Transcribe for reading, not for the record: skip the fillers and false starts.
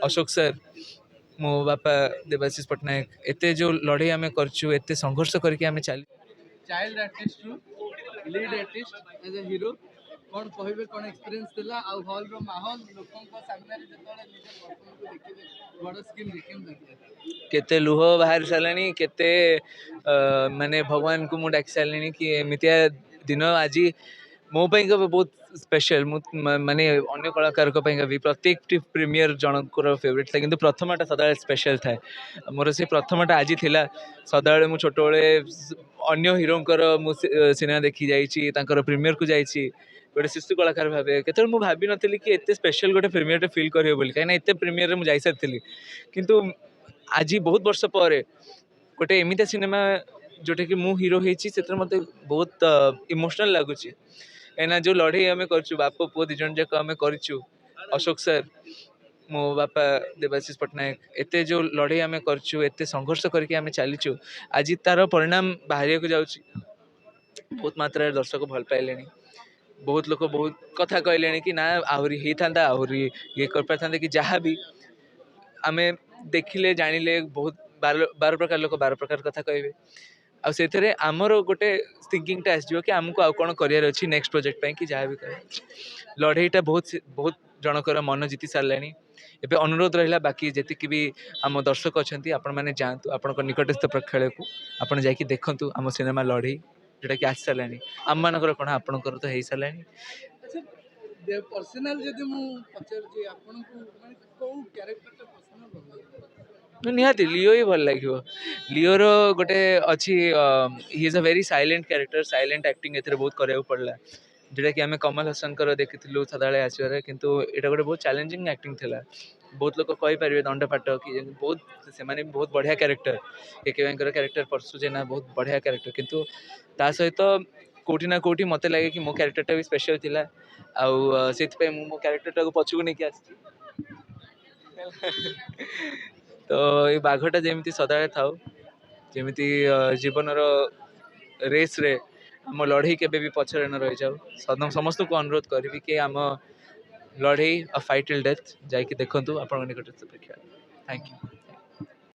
Ashok sir मो बापा देवाशीष पट्टनायक एते जो लड़े आम करचु एते संघर्ष करके आम चल चाइल्ड आर्टिस्ट रु lead artist as a hero कौन कहबे कौन एक्सपीरियंस थिला आ हॉल रो माहौल लोकन को सामने रे जतले निजे परफॉर्म को देखिबे बड़ स्क्रीन देखिम देखिबे केते लुह बाहर साराणी केते माने भगवान को मुझे डाकी सारे कि एमतिया दिन आज मो बहुत स्पेशल माने अन्य कलाकार भी प्रत्येक प्रीमियर जनकर फेवरेट था कि प्रथमटा सदा स्पेशल थाए मोर से प्रथमटा आज थिला सदा मु छोट बड़े अन्य हिरोंकर मु सिनेमा देखी जाइए प्रीमियर को जाइए गोटे शिशु कलाकार भावे केत मुझे भाभी नी कि एत स्पेशल गोटे प्रीमियर फिल करेंगे बोली कहीं एत प्रीमियर मुझे जासारी किंतु आज बहुत वर्ष पर गोटे एमती सिनेमा जोटा कि मु हीरो होती से मत बहुत इमोशनल लगुच कहीं जो लड़े आम कर बाप पुओ दिज जाक आम कर अशोक सर मो बापा देवाशीष पट्टनायक एते जो लड़े आम कर एते संघर्ष करके आम चलीचु आज तार परिणाम बाहर को जाऊँ बहुत मात्रा दर्शक भल पाइले बहुत लोग बहुत कथा कहले कि ना आहरी होता आहरी ये कर पारे कि जहाँ भी आम देखिले जानिले बहुत बार प्रकार लोक बार प्रकार कथा कहे आउ आमर गोटे थिंकिंगटा आसो कि आमको आउ कौन करार अच्छी नेक्स्ट प्रोजेक्ट कि जहाँ भी कहे लड़ईटा बहुत बहुत जनकर मन जीति सारे एवं अनुरोध रहा बाकी जी भी आम दर्शक अच्छा आपण मैंने जातु आपण निकटस्थ प्रेक्षालय को आप जा देखु आम सिनेमा लड़ई जोटा कि आसी सारे आम मानकर कौन आपणकर तो हो सारे पर्सनल जदि मु पचार जे आपन को माने को कैरेक्टर पर्सनल निहाती लिओ ही भल लगे लिओर गोटे अच्छी ही is a very silent character silent acting ए बहुत कराया पड़ा जोटा कि आम कमल हसन देखी सदा आसवे कितु यहाँ गोटे बहुत चैलेंजिंग एक्टिंग थिला बहुत लोग कहींपारे दंडपाट कि बहुत से बहुत बढ़िया कैरेक्टर के कैरेक्टर परसु जेना बहुत बढ़िया कैरेक्टर किंतु ता सहित कोटी ना कोटी मत लगे कि मो कैरेक्टरटा भी स्पेशल थिला आउ से मो कैरेक्टरटा को पछुक नहीं आसी तो ये बाघटा जमी सदा था जमी जीवन रेस रे आम लड़ई के भी पछरे न रही जाऊ समस्त को अनुरोध करी कि आम लड़ई अ फाइट टिल डेथ जाकि देखु आप निकट प्रेक्षालय थैंक यू।